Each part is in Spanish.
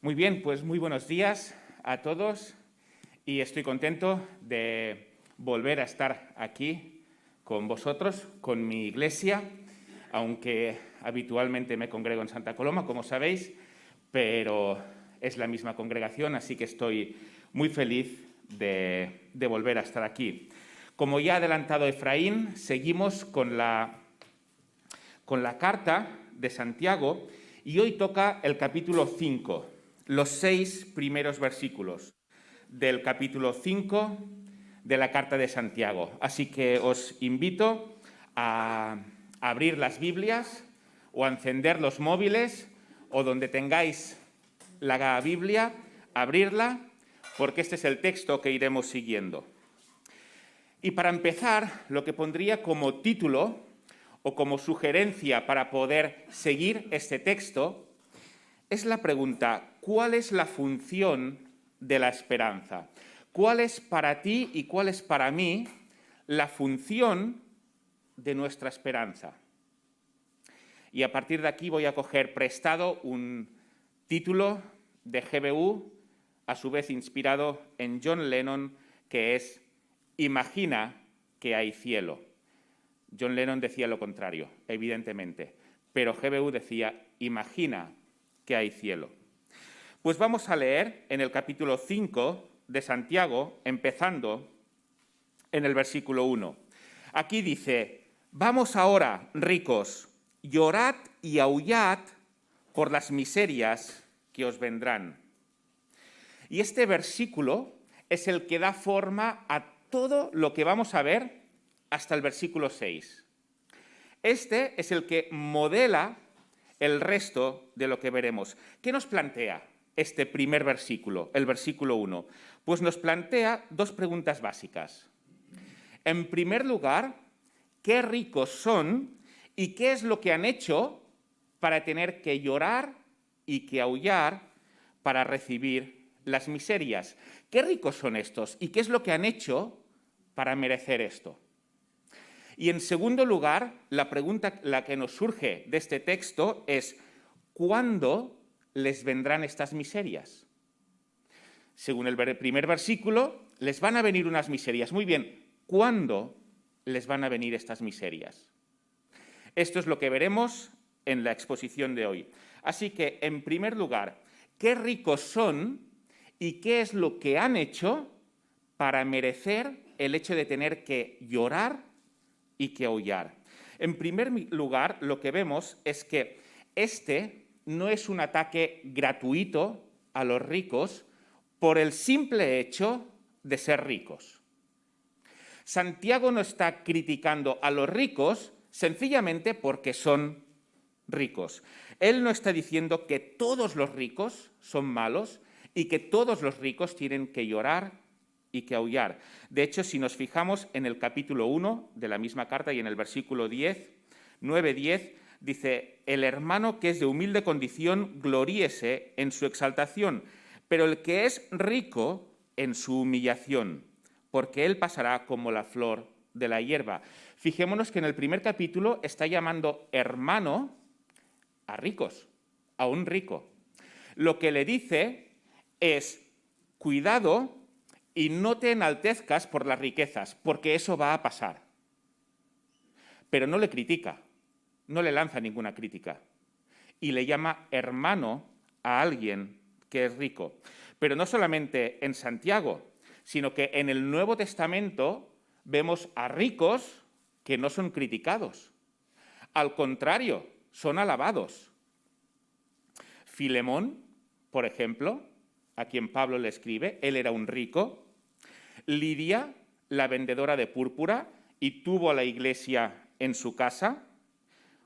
Muy bien, pues muy buenos días a todos y estoy contento de volver a estar aquí con vosotros, con mi iglesia, aunque habitualmente me congrego en Santa Coloma, como sabéis, pero es la misma congregación, así que estoy muy feliz de volver a estar aquí. Como ya ha adelantado Efraín, seguimos con la carta de Santiago y hoy toca el capítulo 5. Los 6 primeros versículos del capítulo 5 de la carta de Santiago. Así que os invito a abrir las Biblias o a encender los móviles o donde tengáis la Biblia, abrirla, porque este es el texto que iremos siguiendo. Y para empezar, lo que pondría como título o como sugerencia para poder seguir este texto es la pregunta: ¿cuál es la función de la esperanza? ¿Cuál es para ti y cuál es para mí la función de nuestra esperanza? Y a partir de aquí voy a coger prestado un título de GBU, a su vez inspirado en John Lennon, que es Imagina que hay cielo. John Lennon decía lo contrario, evidentemente, pero GBU decía Imagina que hay cielo. Pues vamos a leer en el capítulo 5 de Santiago, empezando en el versículo 1. Aquí dice: vamos ahora, ricos, llorad y aullad por las miserias que os vendrán. Y este versículo es el que da forma a todo lo que vamos a ver hasta el versículo 6. Este es el que modela el resto de lo que veremos. ¿Qué nos plantea este primer versículo, el versículo 1? Pues nos plantea dos preguntas básicas. En primer lugar, ¿qué ricos son y qué es lo que han hecho para tener que llorar y que aullar para recibir las miserias? ¿Qué ricos son estos y qué es lo que han hecho para merecer esto? Y en segundo lugar, la pregunta la que nos surge de este texto es: ¿cuándo les vendrán estas miserias? Según el primer versículo, les van a venir unas miserias. Muy bien, ¿cuándo les van a venir estas miserias? Esto es lo que veremos en la exposición de hoy. Así que, en primer lugar, ¿qué ricos son y qué es lo que han hecho para merecer el hecho de tener que llorar y que aullar? En primer lugar, lo que vemos es que este no es un ataque gratuito a los ricos por el simple hecho de ser ricos. Santiago no está criticando a los ricos sencillamente porque son ricos. Él no está diciendo que todos los ricos son malos y que todos los ricos tienen que llorar y que aullar. De hecho, si nos fijamos en el capítulo 1 de la misma carta y en el versículo 9-10, dice: el hermano que es de humilde condición gloríese en su exaltación, pero el que es rico en su humillación, porque él pasará como la flor de la hierba. Fijémonos que en el primer capítulo está llamando hermano a ricos, a un rico. Lo que le dice es: cuidado y no te enaltezcas por las riquezas, porque eso va a pasar. Pero no le critica, no le lanza ninguna crítica. Y le llama hermano a alguien que es rico. Pero no solamente en Santiago, sino que en el Nuevo Testamento vemos a ricos que no son criticados. Al contrario, son alabados. Filemón, por ejemplo, a quien Pablo le escribe, él era un rico. Lidia, la vendedora de púrpura, y tuvo a la iglesia en su casa.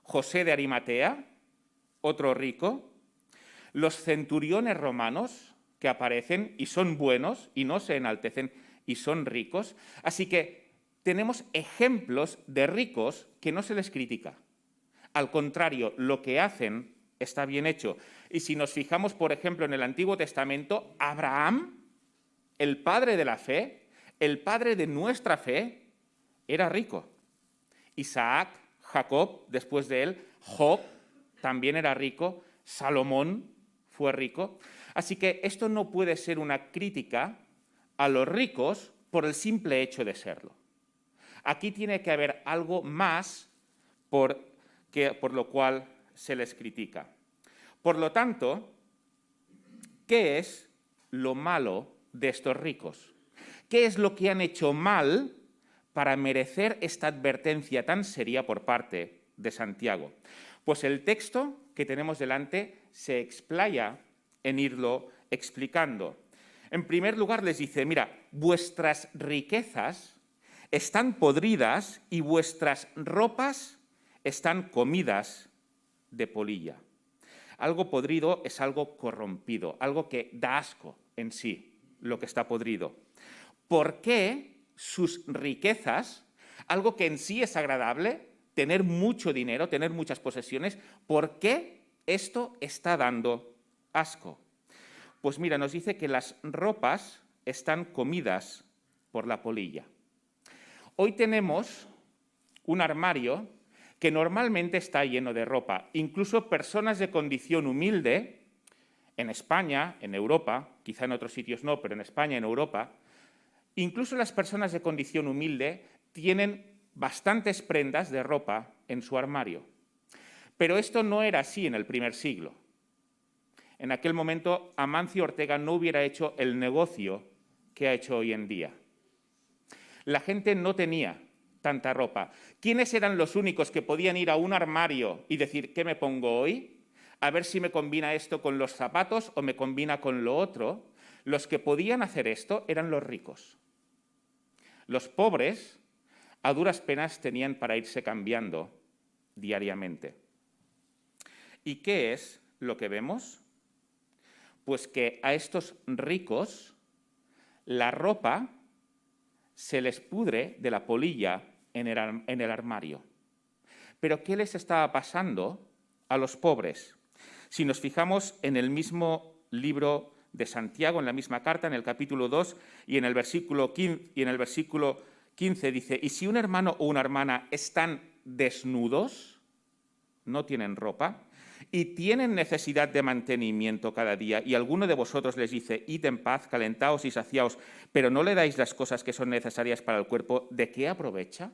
José de Arimatea, otro rico. Los centuriones romanos que aparecen y son buenos y no se enaltecen y son ricos. Así que tenemos ejemplos de ricos que no se les critica. Al contrario, lo que hacen está bien hecho. Y si nos fijamos, por ejemplo, en el Antiguo Testamento, Abraham, el padre de la fe, el padre de nuestra fe, era rico. Isaac, Jacob, después de él, Job, también era rico. Salomón fue rico. Así que esto no puede ser una crítica a los ricos por el simple hecho de serlo. Aquí tiene que haber algo más por lo cual se les critica. Por lo tanto, ¿qué es lo malo de estos ricos? ¿Qué es lo que han hecho mal para merecer esta advertencia tan seria por parte de Santiago? Pues el texto que tenemos delante se explaya en irlo explicando. En primer lugar les dice, mira, vuestras riquezas están podridas y vuestras ropas están comidas de polilla. Algo podrido es algo corrompido, algo que da asco en sí, lo que está podrido. ¿Por qué sus riquezas, algo que en sí es agradable, tener mucho dinero, tener muchas posesiones, por qué esto está dando asco? Pues mira, nos dice que las ropas están comidas por la polilla. Hoy tenemos un armario que normalmente está lleno de ropa. Incluso personas de condición humilde, en España, en Europa, quizá en otros sitios no, pero en España, en Europa, incluso las personas de condición humilde tienen bastantes prendas de ropa en su armario. Pero esto no era así en el primer siglo. En aquel momento, Amancio Ortega no hubiera hecho el negocio que ha hecho hoy en día. La gente no tenía tanta ropa. ¿Quiénes eran los únicos que podían ir a un armario y decir, ¿qué me pongo hoy? A ver si me combina esto con los zapatos o me combina con lo otro. Los que podían hacer esto eran los ricos. Los pobres, a duras penas, tenían para irse cambiando diariamente. ¿Y qué es lo que vemos? Pues que a estos ricos la ropa se les pudre de la polilla en el armario. ¿Pero qué les estaba pasando a los pobres? Si nos fijamos en el mismo libro de Santiago, en la misma carta, en el capítulo 2 y en el versículo 15 dice, y si un hermano o una hermana están desnudos, no tienen ropa, y tienen necesidad de mantenimiento cada día, y alguno de vosotros les dice, id en paz, calentaos y saciaos, pero no le dais las cosas que son necesarias para el cuerpo, ¿de qué aprovecha?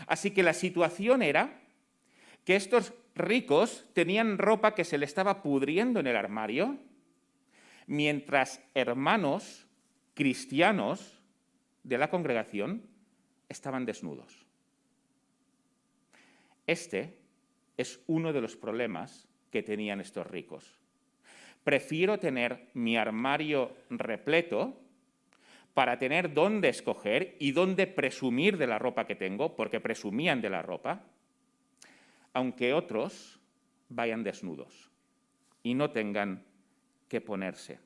Así que la situación era que estos ricos tenían ropa que se le estaba pudriendo en el armario, mientras hermanos cristianos de la congregación estaban desnudos. Este es uno de los problemas que tenían estos ricos. Prefiero tener mi armario repleto para tener dónde escoger y dónde presumir de la ropa que tengo, porque presumían de la ropa, aunque otros vayan desnudos y no tengan que ponerse.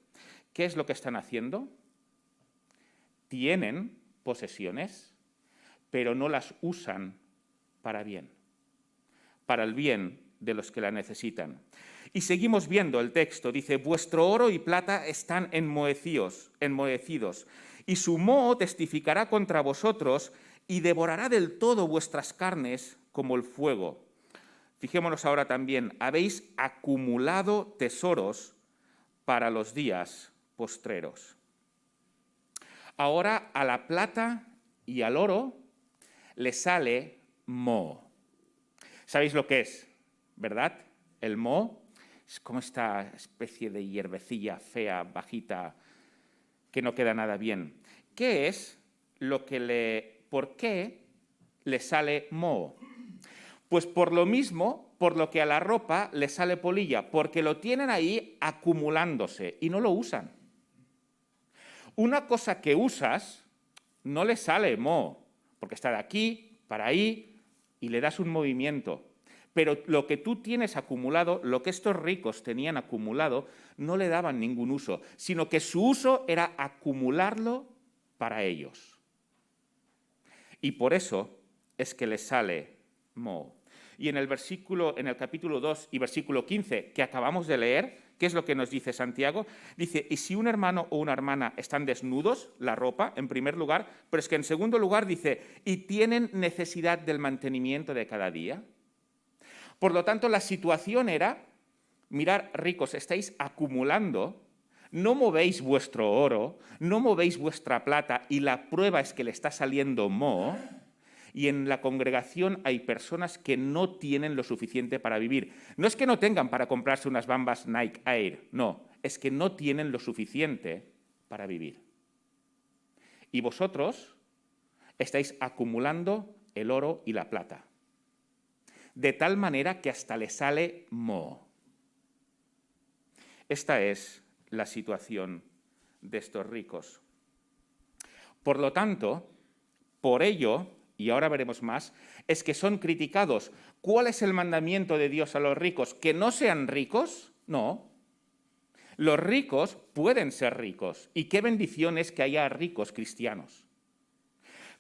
¿Qué es lo que están haciendo? Tienen posesiones, pero no las usan para bien, para el bien de los que la necesitan. Y seguimos viendo el texto, dice, vuestro oro y plata están enmohecidos, y su moho testificará contra vosotros y devorará del todo vuestras carnes como el fuego. Fijémonos ahora también, habéis acumulado tesoros para los días postreros. Ahora a la plata y al oro le sale moho. ¿Sabéis lo que es, verdad? El moho es como esta especie de hierbecilla fea, bajita, que no queda nada bien. ¿Qué es lo que por qué le sale moho? Pues por lo mismo, por lo que a la ropa le sale polilla, porque lo tienen ahí acumulándose y no lo usan. Una cosa que usas no le sale moho, porque está de aquí para ahí y le das un movimiento. Pero lo que tú tienes acumulado, lo que estos ricos tenían acumulado, no le daban ningún uso, sino que su uso era acumularlo para ellos. Y por eso es que les sale moho. Y en el capítulo 2 y versículo 15 que acabamos de leer, ¿qué es lo que nos dice Santiago? Dice, y si un hermano o una hermana están desnudos, la ropa, en primer lugar, pero es que en segundo lugar dice, y tienen necesidad del mantenimiento de cada día. Por lo tanto, la situación era mirad, ricos, estáis acumulando, no movéis vuestro oro, no movéis vuestra plata, y la prueba es que le está saliendo moho, y en la congregación hay personas que no tienen lo suficiente para vivir. No es que no tengan para comprarse unas Bambas Nike Air, no, es que no tienen lo suficiente para vivir. Y vosotros estáis acumulando el oro y la plata, de tal manera que hasta le sale moho. Esta es la situación de estos ricos. Por lo tanto, por ello, y ahora veremos más, es que son criticados. ¿Cuál es el mandamiento de Dios a los ricos? ¿Que no sean ricos? No. Los ricos pueden ser ricos, y qué bendición es que haya ricos cristianos.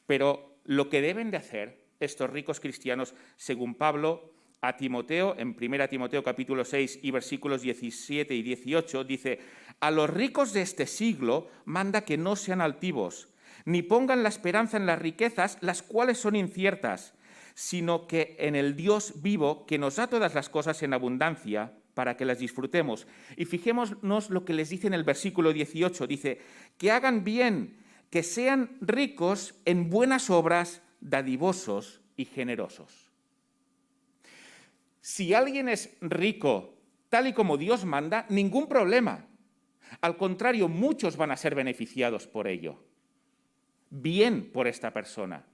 Pero lo que deben de hacer estos ricos cristianos, según Pablo a Timoteo, en 1 Timoteo capítulo 6 y versículos 17 y 18, dice: a los ricos de este siglo manda que no sean altivos, ni pongan la esperanza en las riquezas, las cuales son inciertas, sino que en el Dios vivo, que nos da todas las cosas en abundancia, para que las disfrutemos. Y fijémonos lo que les dice en el versículo 18, dice: que hagan bien, que sean ricos en buenas obras, dadivosos y generosos. Si alguien es rico tal y como Dios manda, ningún problema. Al contrario, muchos van a ser beneficiados por ello. Bien por esta persona.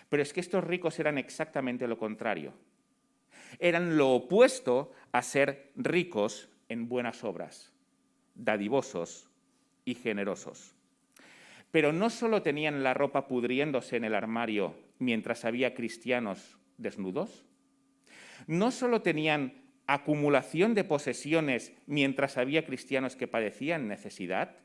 Pero es que estos ricos eran exactamente lo contrario. Eran lo opuesto a ser ricos en buenas obras, dadivosos y generosos. Pero no solo tenían la ropa pudriéndose en el armario mientras había cristianos desnudos, no solo tenían acumulación de posesiones mientras había cristianos que padecían necesidad,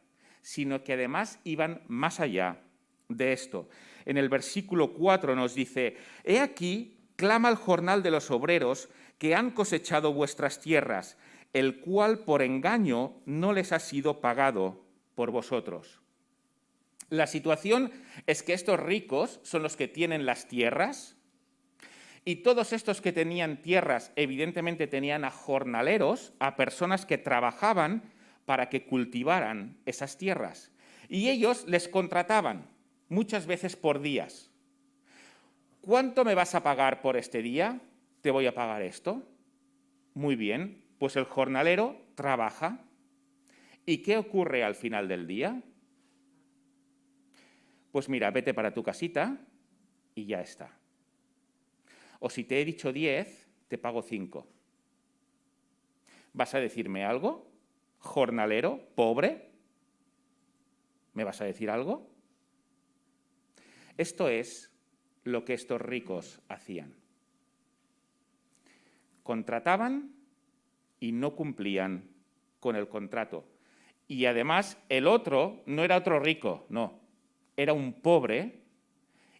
sino que además iban más allá de esto. En el versículo 4 nos dice: he aquí, clama el jornal de los obreros que han cosechado vuestras tierras, el cual por engaño no les ha sido pagado por vosotros. La situación es que estos ricos son los que tienen las tierras, y todos estos que tenían tierras evidentemente tenían a jornaleros, a personas que trabajaban para que cultivaran esas tierras. Y ellos les contrataban, muchas veces por días. ¿Cuánto me vas a pagar por este día? Te voy a pagar esto. Muy bien, pues el jornalero trabaja. ¿Y qué ocurre al final del día? Pues mira, vete para tu casita y ya está. O si te he dicho 10, te pago 5. ¿Vas a decirme algo? ¿Jornalero? ¿Pobre? ¿Me vas a decir algo? Esto es lo que estos ricos hacían. Contrataban y no cumplían con el contrato. Y además el otro no era otro rico, no, era un pobre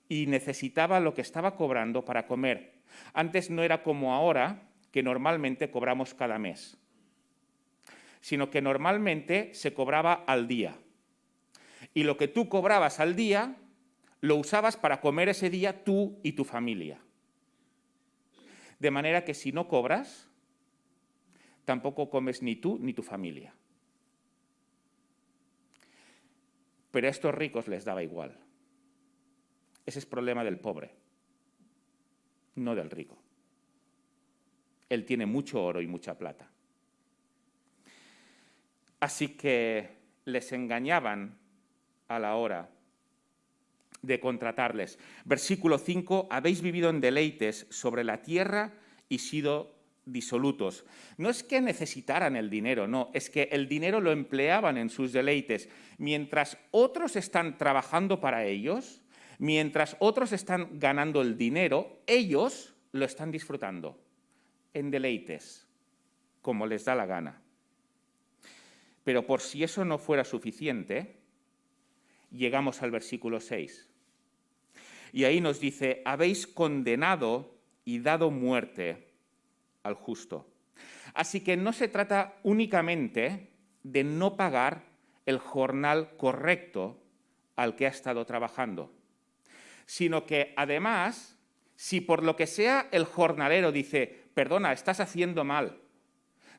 y necesitaba lo que estaba cobrando para comer. Antes no era como ahora, que normalmente cobramos cada mes, sino que normalmente se cobraba al día. Y lo que tú cobrabas al día lo usabas para comer ese día tú y tu familia. De manera que si no cobras, tampoco comes ni tú ni tu familia. Pero a estos ricos les daba igual. Ese es problema del pobre, no del rico. Él tiene mucho oro y mucha plata. Así que les engañaban a la hora de contratarles. Versículo 5, habéis vivido en deleites sobre la tierra y sido disolutos. No es que necesitaran el dinero, no, es que el dinero lo empleaban en sus deleites. Mientras otros están trabajando para ellos, mientras otros están ganando el dinero, ellos lo están disfrutando en deleites, como les da la gana. Pero por si eso no fuera suficiente, llegamos al versículo 6. Y ahí nos dice: habéis condenado y dado muerte al justo. Así que no se trata únicamente de no pagar el jornal correcto al que ha estado trabajando, sino que además, si por lo que sea el jornalero dice: perdona, estás haciendo mal,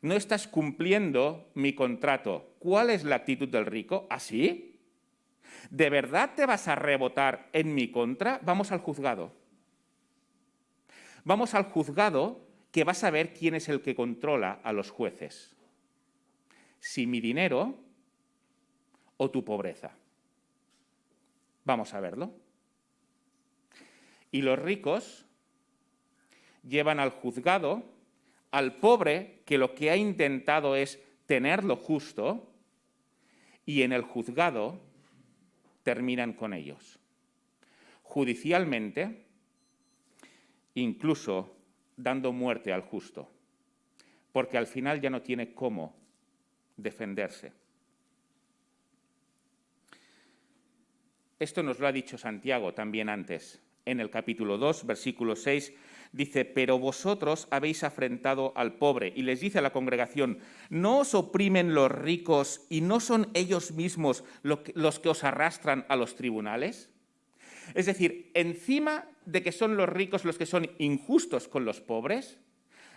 no estás cumpliendo mi contrato. ¿Cuál es la actitud del rico? ¿Así? ¿De verdad te vas a rebotar en mi contra? Vamos al juzgado. Vamos al juzgado, que vas a ver quién es el que controla a los jueces. Si mi dinero o tu pobreza. Vamos a verlo. Y los ricos llevan al juzgado al pobre, que lo que ha intentado es tener lo justo, y en el juzgado terminan con ellos. Judicialmente, incluso dando muerte al justo, porque al final ya no tiene cómo defenderse. Esto nos lo ha dicho Santiago también antes. En el capítulo 2, versículo 6, dice: pero vosotros habéis afrentado al pobre. Y les dice a la congregación: ¿no os oprimen los ricos y no son ellos mismos los que os arrastran a los tribunales? Es decir, encima de que son los ricos los que son injustos con los pobres,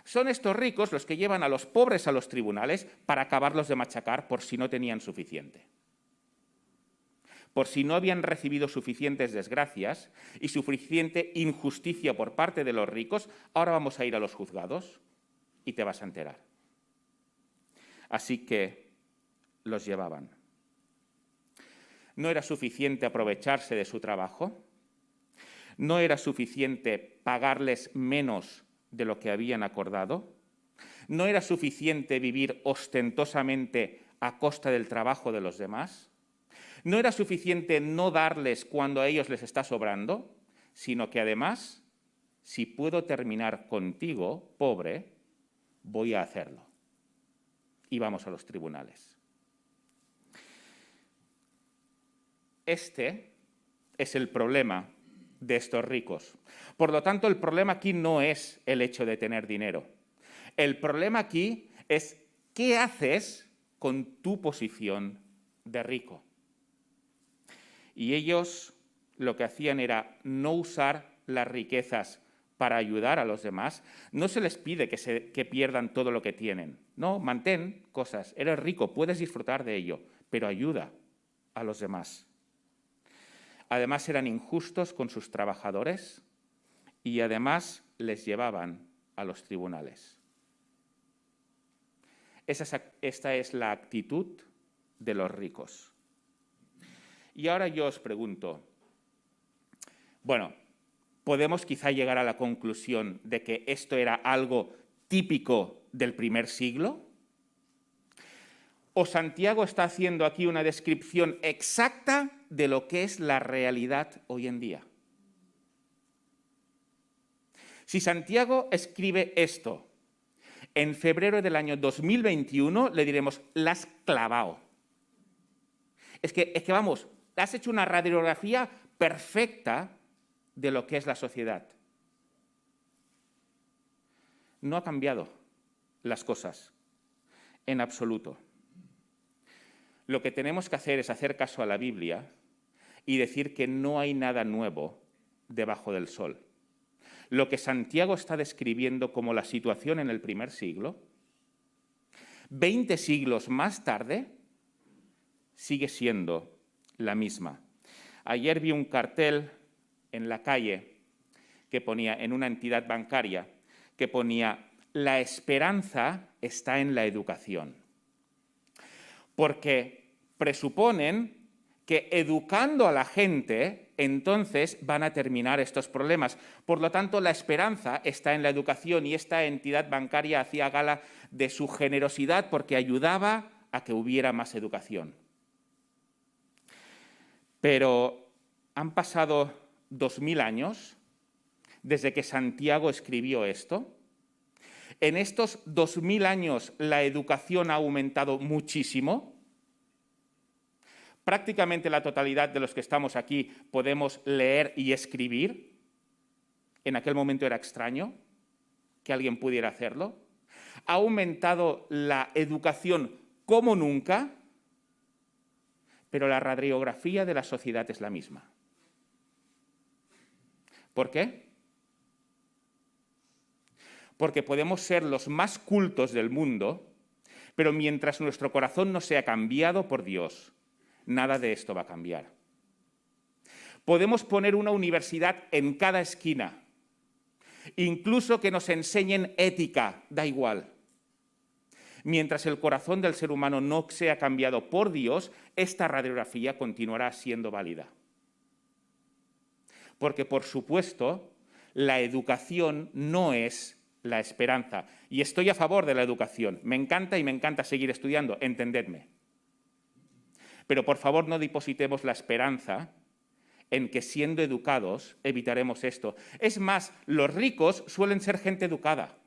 son estos ricos los que llevan a los pobres a los tribunales para acabarlos de machacar por si no tenían suficiente. Por si no habían recibido suficientes desgracias y suficiente injusticia por parte de los ricos, ahora vamos a ir a los juzgados y te vas a enterar. Así que los llevaban. ¿No era suficiente aprovecharse de su trabajo? ¿No era suficiente pagarles menos de lo que habían acordado? ¿No era suficiente vivir ostentosamente a costa del trabajo de los demás? ¿No era suficiente no darles cuando a ellos les está sobrando? Sino que además, si puedo terminar contigo, pobre, voy a hacerlo. Y vamos a los tribunales. Este es el problema de estos ricos. Por lo tanto, el problema aquí no es el hecho de tener dinero. El problema aquí es qué haces con tu posición de rico. Y ellos lo que hacían era no usar las riquezas para ayudar a los demás. No se les pide que pierdan todo lo que tienen. No, mantén cosas. Eres rico, puedes disfrutar de ello, pero ayuda a los demás. Además, eran injustos con sus trabajadores y además les llevaban a los tribunales. Esta es la actitud de los ricos. Y ahora yo os pregunto, bueno, ¿podemos quizá llegar a la conclusión de que esto era algo típico del primer siglo? ¿O Santiago está haciendo aquí una descripción exacta de lo que es la realidad hoy en día? Si Santiago escribe esto en febrero del año 2021, le diremos: la has clavado. Es que vamos, has hecho una radiografía perfecta de lo que es la sociedad. No ha cambiado las cosas en absoluto. Lo que tenemos que hacer es hacer caso a la Biblia y decir que no hay nada nuevo debajo del sol. Lo que Santiago está describiendo como la situación en el primer siglo, 20 siglos más tarde, sigue siendo la misma. Ayer vi un cartel en la calle que ponía, en una entidad bancaria, que ponía: la esperanza está en la educación. Porque presuponen que educando a la gente, entonces van a terminar estos problemas. Por lo tanto, la esperanza está en la educación y esta entidad bancaria hacía gala de su generosidad porque ayudaba a que hubiera más educación. Pero han pasado 2000 años desde que Santiago escribió esto. En estos 2000 años la educación ha aumentado muchísimo. Prácticamente la totalidad de los que estamos aquí podemos leer y escribir. En aquel momento era extraño que alguien pudiera hacerlo. Ha aumentado la educación como nunca, pero la radiografía de la sociedad es la misma. ¿Por qué? Porque podemos ser los más cultos del mundo Pero mientras nuestro corazón no sea cambiado por Dios, nada de esto va a cambiar. Podemos poner una universidad en cada esquina, incluso que nos enseñen ética, da igual. Mientras el corazón del ser humano no sea cambiado por Dios, esta radiografía continuará siendo válida. Porque, por supuesto, la educación no es la esperanza. Y estoy a favor de la educación. Me encanta y me encanta seguir estudiando, entendedme. Pero, por favor, no depositemos la esperanza en que siendo educados evitaremos esto. Es más, los ricos suelen ser gente educada.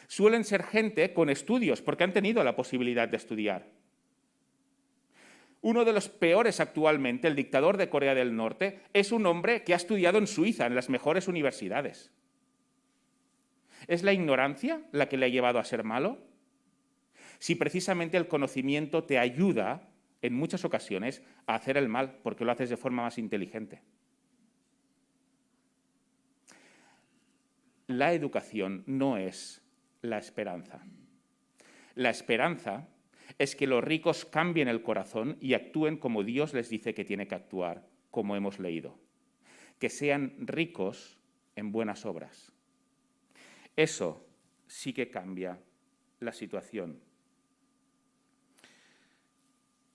Suelen ser gente con estudios, porque han tenido la posibilidad de estudiar. Uno de los peores actualmente, el dictador de Corea del Norte, es un hombre que ha estudiado en Suiza, en las mejores universidades. ¿Es la ignorancia la que le ha llevado a ser malo? Si precisamente el conocimiento te ayuda, en muchas ocasiones, a hacer el mal, porque lo haces de forma más inteligente. La educación no es la esperanza. La esperanza es que los ricos cambien el corazón y actúen como Dios les dice que tiene que actuar, como hemos leído. Que sean ricos en buenas obras. Eso sí que cambia la situación.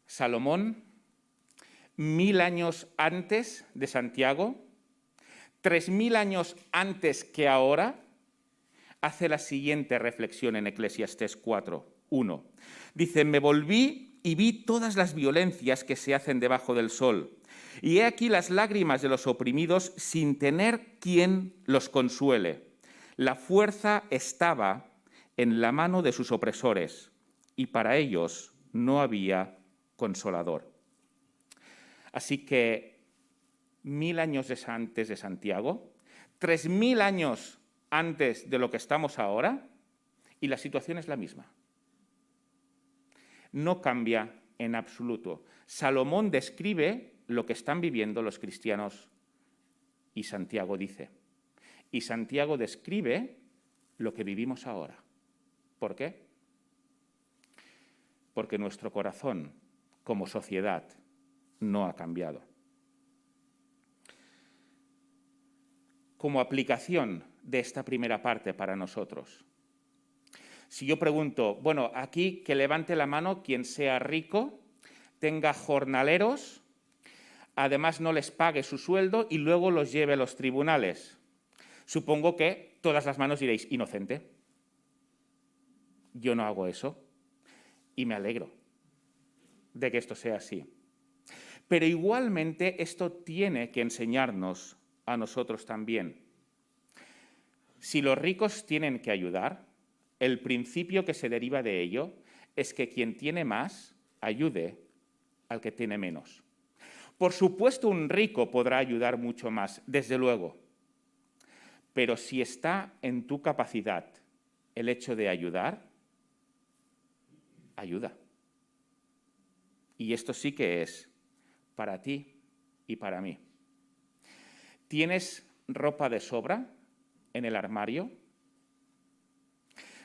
Salomón, 1000 años antes de Santiago, 3000 años antes que ahora, hace la siguiente reflexión en Eclesiastés 4:1. Dice, me volví y vi todas las violencias que se hacen debajo del sol, y he aquí las lágrimas de los oprimidos sin tener quien los consuele. La fuerza estaba en la mano de sus opresores, y para ellos no había consolador. Así que 1000 años antes de Santiago, 3000 años antes de lo que estamos ahora, y la situación es la misma. No cambia en absoluto. Salomón describe lo que están viviendo los cristianos y Santiago dice. Y Santiago describe lo que vivimos ahora. ¿Por qué? Porque nuestro corazón, como sociedad, no ha cambiado. Como aplicación de esta primera parte para nosotros, si yo pregunto, bueno, aquí que levante la mano quien sea rico, tenga jornaleros, además no les pague su sueldo y luego los lleve a los tribunales. Supongo que todas las manos diréis, inocente. Yo no hago eso y me alegro de que esto sea así. Pero igualmente esto tiene que enseñarnos a nosotros también. Si los ricos tienen que ayudar, el principio que se deriva de ello es que quien tiene más ayude al que tiene menos. Por supuesto, un rico podrá ayudar mucho más, desde luego. Pero si está en tu capacidad el hecho de ayudar, ayuda. Y esto sí que es para ti y para mí. ¿Tienes ropa de sobra en el armario?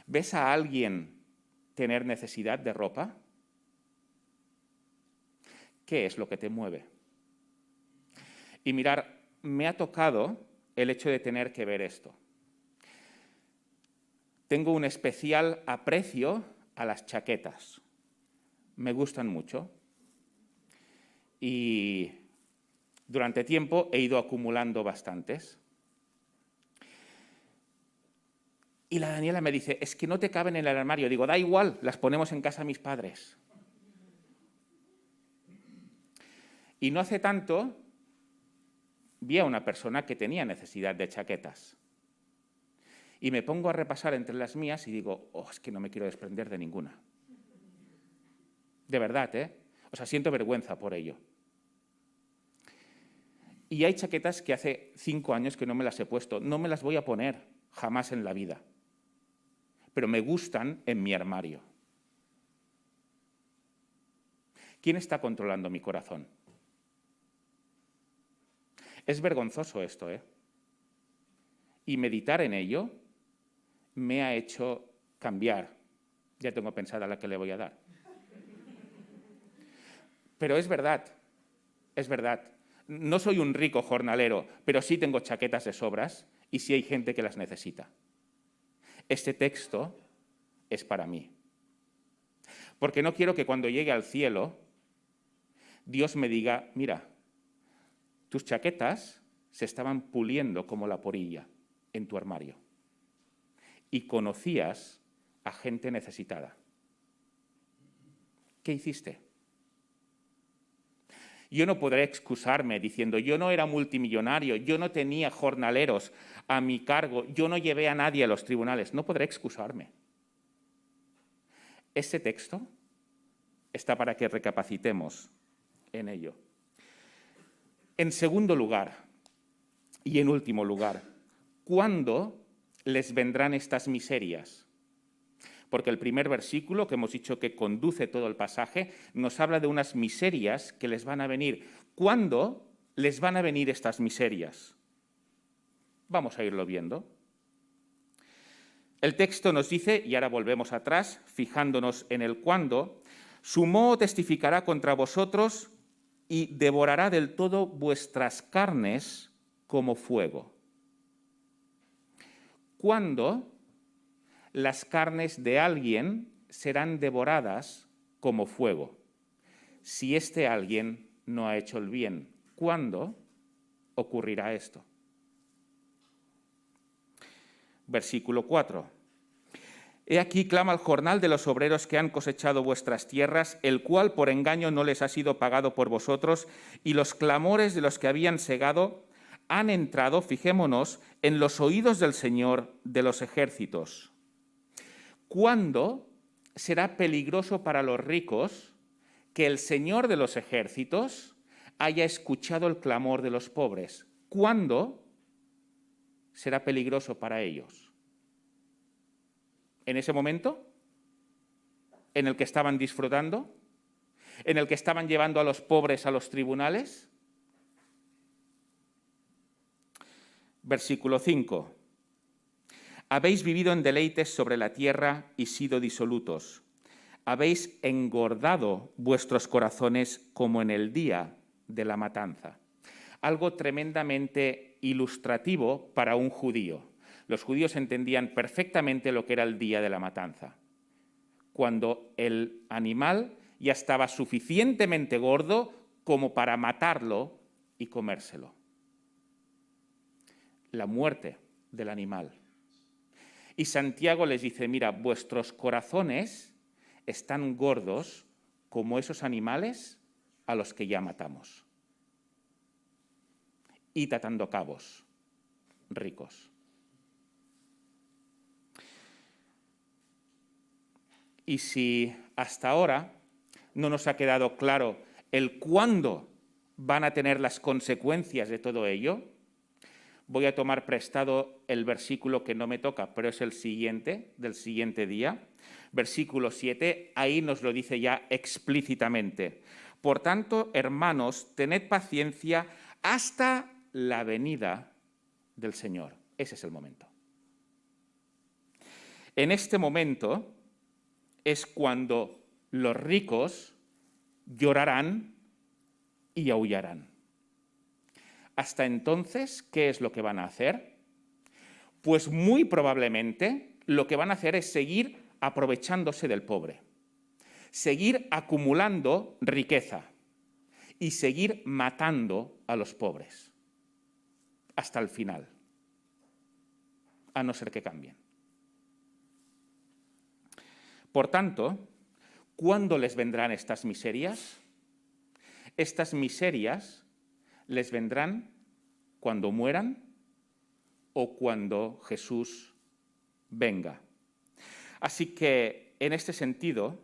¿Ves a alguien tener necesidad de ropa? ¿Qué es lo que te mueve? Y mirar, me ha tocado el hecho de tener que ver esto. Tengo un especial aprecio a las chaquetas. Me gustan mucho. Y durante tiempo he ido acumulando bastantes. Y la Daniela me dice, es que no te caben en el armario. Digo, da igual, las ponemos en casa de mis padres. Y no hace tanto vi a una persona que tenía necesidad de chaquetas. Y me pongo a repasar entre las mías y digo, oh, es que no me quiero desprender de ninguna. De verdad, ¿eh? O sea, siento vergüenza por ello. Y hay chaquetas que hace 5 años que no me las he puesto. No me las voy a poner jamás en la vida. Pero me gustan en mi armario. ¿Quién está controlando mi corazón? Es vergonzoso esto, ¿eh? Y meditar en ello me ha hecho cambiar Ya tengo pensada la que le voy a dar. Pero es verdad, es verdad. No soy un rico jornalero, pero sí tengo chaquetas de sobras y sí hay gente que las necesita. Este texto es para mí. Porque no quiero que cuando llegue al cielo, Dios me diga, mira, tus chaquetas se estaban puliendo como la porilla en tu armario y conocías a gente necesitada. ¿Qué hiciste? Yo no podré excusarme diciendo, yo no era multimillonario, yo no tenía jornaleros a mi cargo, yo no llevé a nadie a los tribunales. No podré excusarme. Ese texto está para que recapacitemos en ello. En segundo lugar, y en último lugar, ¿cuándo les vendrán estas miserias? Porque el primer versículo, que hemos dicho que conduce todo el pasaje, nos habla de unas miserias que les van a venir. ¿Cuándo les van a venir estas miserias? Vamos a irlo viendo. El texto nos dice, y ahora volvemos atrás, fijándonos en el cuándo, su moho testificará contra vosotros y devorará del todo vuestras carnes como fuego. ¿Cuándo las carnes de alguien serán devoradas como fuego? Si este alguien no ha hecho el bien, ¿cuándo ocurrirá esto? Versículo 4. He aquí clama el jornal de los obreros que han cosechado vuestras tierras, el cual por engaño no les ha sido pagado por vosotros, y los clamores de los que habían segado han entrado, fijémonos, en los oídos del Señor de los ejércitos. ¿Cuándo será peligroso para los ricos que el Señor de los ejércitos haya escuchado el clamor de los pobres? ¿Cuándo será peligroso para ellos? ¿En ese momento? ¿En el que estaban disfrutando? ¿En el que estaban llevando a los pobres a los tribunales? Versículo 5. Habéis vivido en deleites sobre la tierra y sido disolutos. Habéis engordado vuestros corazones como en el día de la matanza. Algo tremendamente ilustrativo para un judío. Los judíos entendían perfectamente lo que era el día de la matanza, cuando el animal ya estaba suficientemente gordo como para matarlo y comérselo. La muerte del animal. Y Santiago les dice, mira, vuestros corazones están gordos como esos animales a los que ya matamos. Id atando cabos, ricos. Y si hasta ahora no nos ha quedado claro el cuándo van a tener las consecuencias de todo ello, voy a tomar prestado el versículo que no me toca, pero es el siguiente, del siguiente día. Versículo 7, ahí nos lo dice ya explícitamente. Por tanto, hermanos, tened paciencia hasta la venida del Señor. Ese es el momento. En este momento es cuando los ricos llorarán y aullarán. Hasta entonces, ¿qué es lo que van a hacer? Pues muy probablemente lo que van a hacer es seguir aprovechándose del pobre, seguir acumulando riqueza y seguir matando a los pobres hasta el final, a no ser que cambien. Por tanto, ¿cuándo les vendrán estas miserias? Estas miserias les vendrán cuando mueran o cuando Jesús venga. Así que, en este sentido,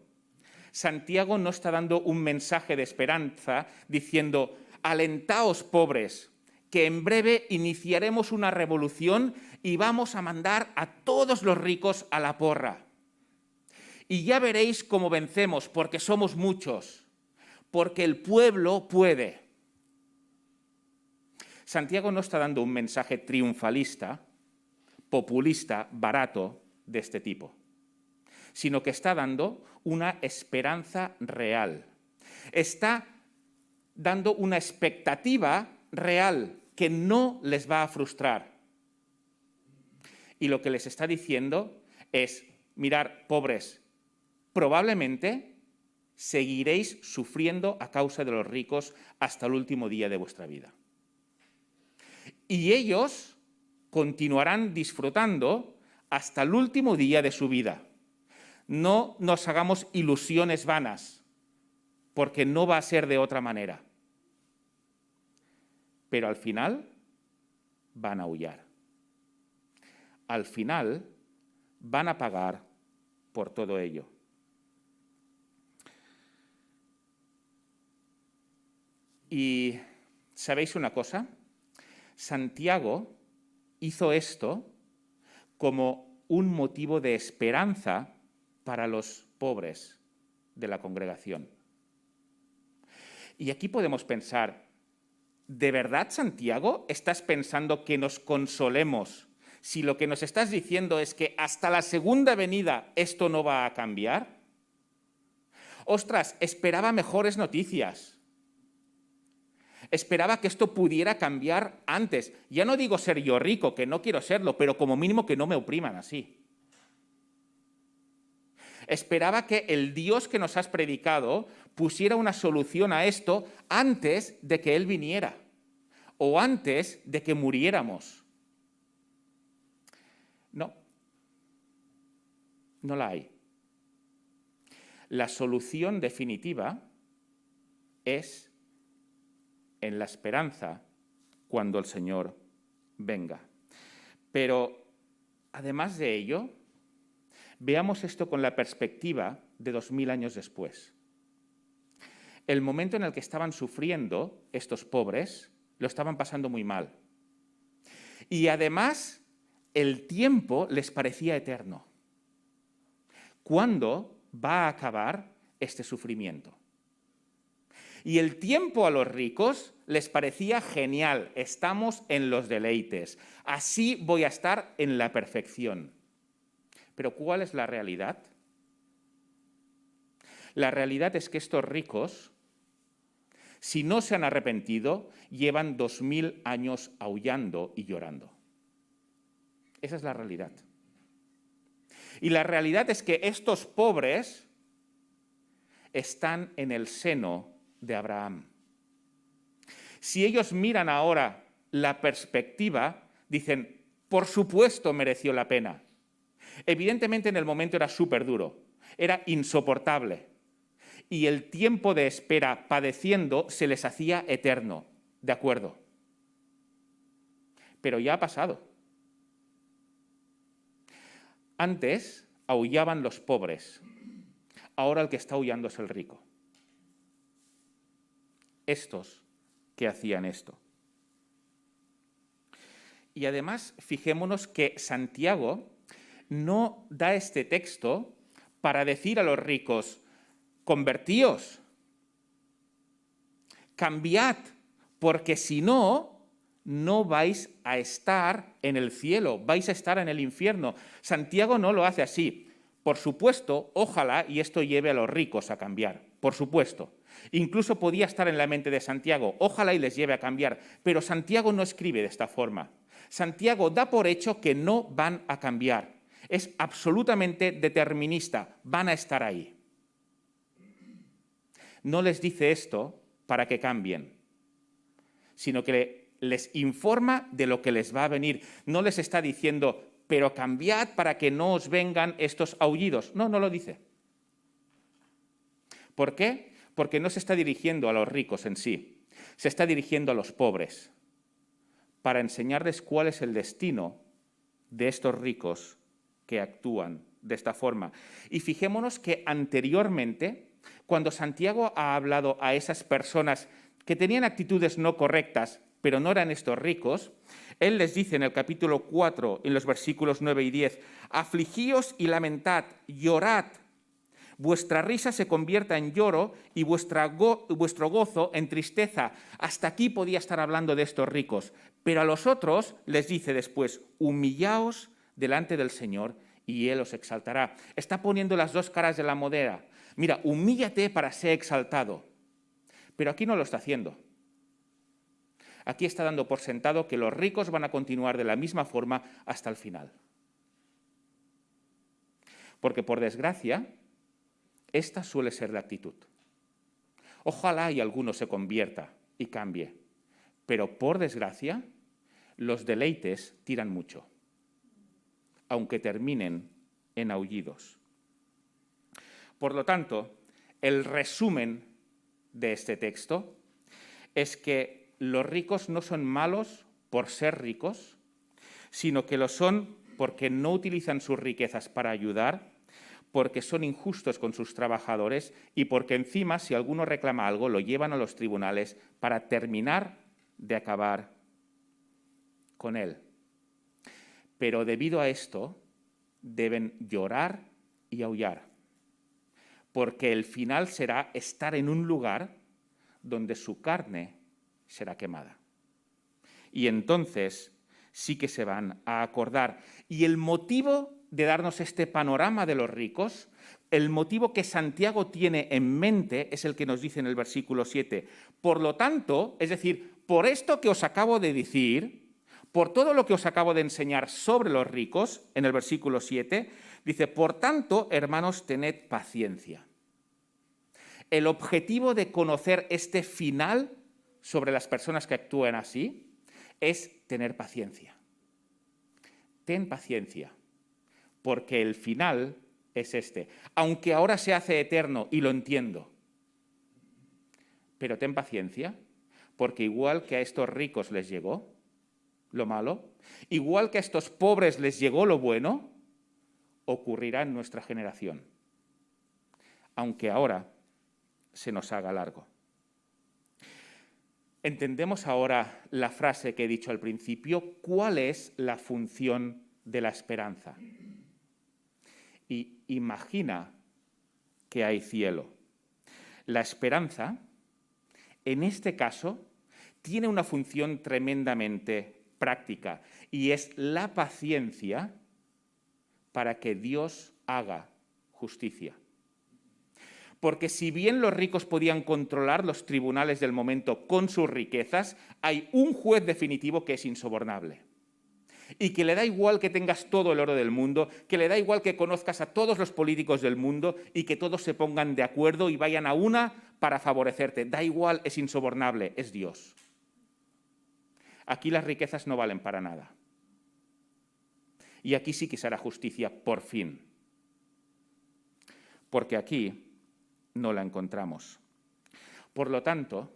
Santiago no está dando un mensaje de esperanza diciendo, alentaos pobres, que en breve iniciaremos una revolución y vamos a mandar a todos los ricos a la porra. Y ya veréis cómo vencemos, porque somos muchos, porque el pueblo puede. Santiago no está dando un mensaje triunfalista, populista, barato, de este tipo, sino que está dando una esperanza real. Está dando una expectativa real que no les va a frustrar. Y lo que les está diciendo es, mirad, pobres, probablemente seguiréis sufriendo a causa de los ricos hasta el último día de vuestra vida. Y ellos continuarán disfrutando hasta el último día de su vida. No nos hagamos ilusiones vanas, porque no va a ser de otra manera. Pero al final van a aullar. Al final van a pagar por todo ello. Y ¿sabéis una cosa? Santiago hizo esto como un motivo de esperanza para los pobres de la congregación. Y aquí podemos pensar, ¿de verdad, Santiago, estás pensando que nos consolemos si lo que nos estás diciendo es que hasta la segunda venida esto no va a cambiar? Ostras, esperaba mejores noticias. Esperaba que esto pudiera cambiar antes. Ya no digo ser yo rico, que no quiero serlo, pero como mínimo que no me opriman así. Esperaba que el Dios que nos has predicado pusiera una solución a esto antes de que Él viniera o antes de que muriéramos. No, no la hay. La solución definitiva es en la esperanza cuando el Señor venga. Pero, además de ello, veamos esto con la perspectiva de 2000 años después. El momento en el que estaban sufriendo estos pobres, lo estaban pasando muy mal. Y además, el tiempo les parecía eterno. ¿Cuándo va a acabar este sufrimiento? Y el tiempo a los ricos les parecía genial. Estamos en los deleites. Así voy a estar en la perfección. Pero ¿cuál es la realidad? La realidad es que estos ricos, si no se han arrepentido, llevan 2000 años aullando y llorando. Esa es la realidad. Y la realidad es que estos pobres están en el seno de Abraham. Si ellos miran ahora la perspectiva, dicen, por supuesto mereció la pena. Evidentemente en el momento era súper duro, era insoportable. Y el tiempo de espera padeciendo se les hacía eterno, ¿de acuerdo? Pero ya ha pasado. Antes aullaban los pobres, ahora el que está aullando es el rico. Estos que hacían esto. Y además, fijémonos que Santiago no da este texto para decir a los ricos, convertíos, cambiad, porque si no, no vais a estar en el cielo, vais a estar en el infierno. Santiago no lo hace así. Por supuesto, ojalá y esto lleve a los ricos a cambiar, por supuesto. Incluso podía estar en la mente de Santiago, ojalá y les lleve a cambiar, pero Santiago no escribe de esta forma. Santiago da por hecho que no van a cambiar. Es absolutamente determinista, van a estar ahí. No les dice esto para que cambien, sino que les informa de lo que les va a venir. No les está diciendo, pero cambiad para que no os vengan estos aullidos. No, no lo dice. ¿Por qué? Porque no se está dirigiendo a los ricos en sí, se está dirigiendo a los pobres, para enseñarles cuál es el destino de estos ricos que actúan de esta forma. Y fijémonos que anteriormente, cuando Santiago ha hablado a esas personas que tenían actitudes no correctas, pero no eran estos ricos, él les dice en el capítulo 4, en los versículos 9 y 10, afligíos y lamentad, llorad, vuestra risa se convierta en lloro y vuestro gozo en tristeza. Hasta aquí podía estar hablando de estos ricos, pero a los otros les dice después, humillaos delante del Señor y Él os exaltará. Está poniendo las dos caras de la moneda. Mira, humíllate para ser exaltado. Pero aquí no lo está haciendo. Aquí está dando por sentado que los ricos van a continuar de la misma forma hasta el final. Porque, por desgracia, esta suele ser la actitud. Ojalá y alguno se convierta y cambie. Pero, por desgracia, los deleites tiran mucho, aunque terminen en aullidos. Por lo tanto, el resumen de este texto es que los ricos no son malos por ser ricos, sino que lo son porque no utilizan sus riquezas para ayudar, porque son injustos con sus trabajadores y porque encima, si alguno reclama algo, lo llevan a los tribunales para terminar de acabar con él. Pero debido a esto, deben llorar y aullar, porque el final será estar en un lugar donde su carne será quemada. Y entonces sí que se van a acordar. Y el motivo de darnos este panorama de los ricos, el motivo que Santiago tiene en mente es el que nos dice en el versículo 7. Por lo tanto, es decir, por esto que os acabo de decir, por todo lo que os acabo de enseñar sobre los ricos, en el versículo 7, dice, por tanto, hermanos, tened paciencia. El objetivo de conocer este final sobre las personas que actúan así es tener paciencia. Ten paciencia, porque el final es este. Aunque ahora se hace eterno, y lo entiendo, pero ten paciencia, porque igual que a estos ricos les llegó lo malo, igual que a estos pobres les llegó lo bueno, ocurrirá en nuestra generación, aunque ahora se nos haga largo. Entendemos ahora la frase que he dicho al principio, ¿cuál es la función de la esperanza? Y imagina que hay cielo. La esperanza, en este caso, tiene una función tremendamente práctica y es la paciencia para que Dios haga justicia. Porque si bien los ricos podían controlar los tribunales del momento con sus riquezas, hay un juez definitivo que es insobornable. Y que le da igual que tengas todo el oro del mundo, que le da igual que conozcas a todos los políticos del mundo y que todos se pongan de acuerdo y vayan a una para favorecerte. Da igual, es insobornable, es Dios. Aquí las riquezas no valen para nada. Y aquí sí que se hará justicia por fin. Porque aquí no la encontramos. Por lo tanto,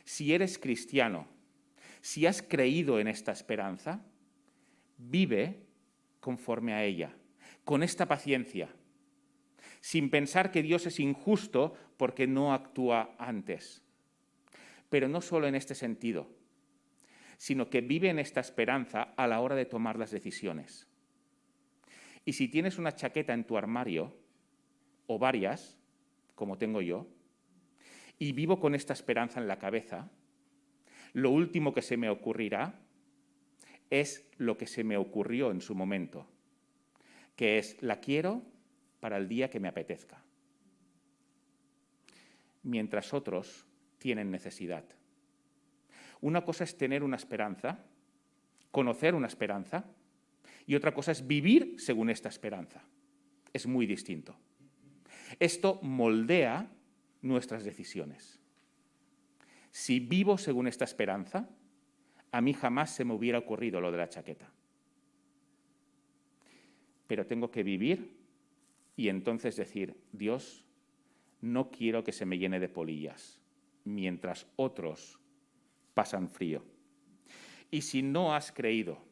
si eres cristiano, si has creído en esta esperanza, vive conforme a ella, con esta paciencia, sin pensar que Dios es injusto porque no actúa antes. Pero no solo en este sentido, sino que vive en esta esperanza a la hora de tomar las decisiones. Y si tienes una chaqueta en tu armario, o varias, como tengo yo, y vivo con esta esperanza en la cabeza, lo último que se me ocurrirá es lo que se me ocurrió en su momento, que es, la quiero para el día que me apetezca, mientras otros tienen necesidad. Una cosa es tener una esperanza, conocer una esperanza, y otra cosa es vivir según esta esperanza. Es muy distinto. Esto moldea nuestras decisiones. Si vivo según esta esperanza, a mí jamás se me hubiera ocurrido lo de la chaqueta. Pero tengo que vivir y entonces decir, Dios, no quiero que se me llene de polillas, mientras otros pasan frío. Y si no has creído,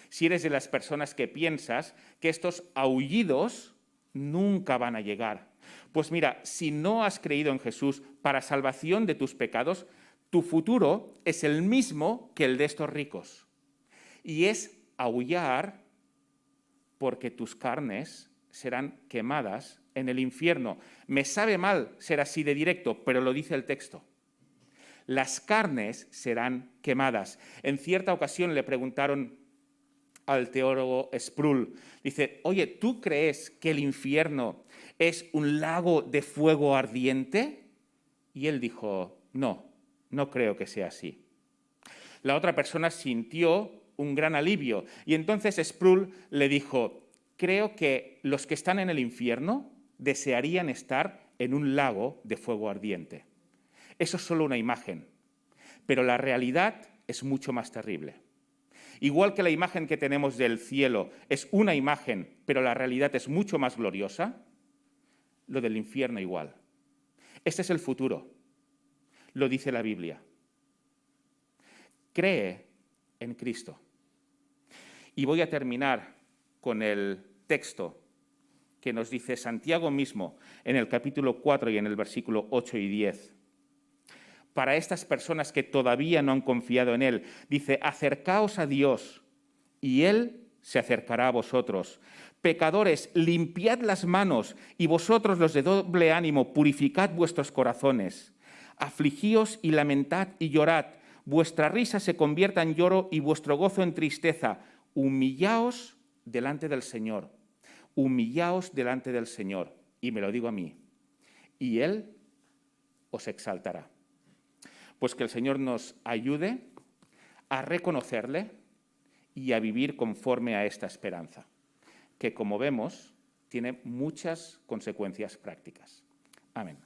si eres de las personas que piensas que estos aullidos nunca van a llegar, pues mira, si no has creído en Jesús para salvación de tus pecados, tu futuro es el mismo que el de estos ricos. Y es aullar porque tus carnes serán quemadas en el infierno. Me sabe mal ser así de directo, pero lo dice el texto. Las carnes serán quemadas. En cierta ocasión le preguntaron al teólogo Sproul. Dice, oye, ¿tú crees que el infierno es un lago de fuego ardiente? Y él dijo, no, no creo que sea así. La otra persona sintió un gran alivio y entonces Sproul le dijo, creo que los que están en el infierno desearían estar en un lago de fuego ardiente. Eso es solo una imagen, pero la realidad es mucho más terrible. Igual que la imagen que tenemos del cielo es una imagen, pero la realidad es mucho más gloriosa, lo del infierno igual. Este es el futuro, lo dice la Biblia. Cree en Cristo. Y voy a terminar con el texto que nos dice Santiago mismo en el capítulo 4 y en el versículo 8 y 10. Para estas personas que todavía no han confiado en Él, dice, acercaos a Dios y Él se acercará a vosotros. Pecadores, limpiad las manos y vosotros los de doble ánimo, purificad vuestros corazones. Afligíos y lamentad y llorad. Vuestra risa se convierta en lloro y vuestro gozo en tristeza. Humillaos delante del Señor. Humillaos delante del Señor. Y me lo digo a mí. Y Él os exaltará. Pues que el Señor nos ayude a reconocerle y a vivir conforme a esta esperanza, que como vemos tiene muchas consecuencias prácticas. Amén.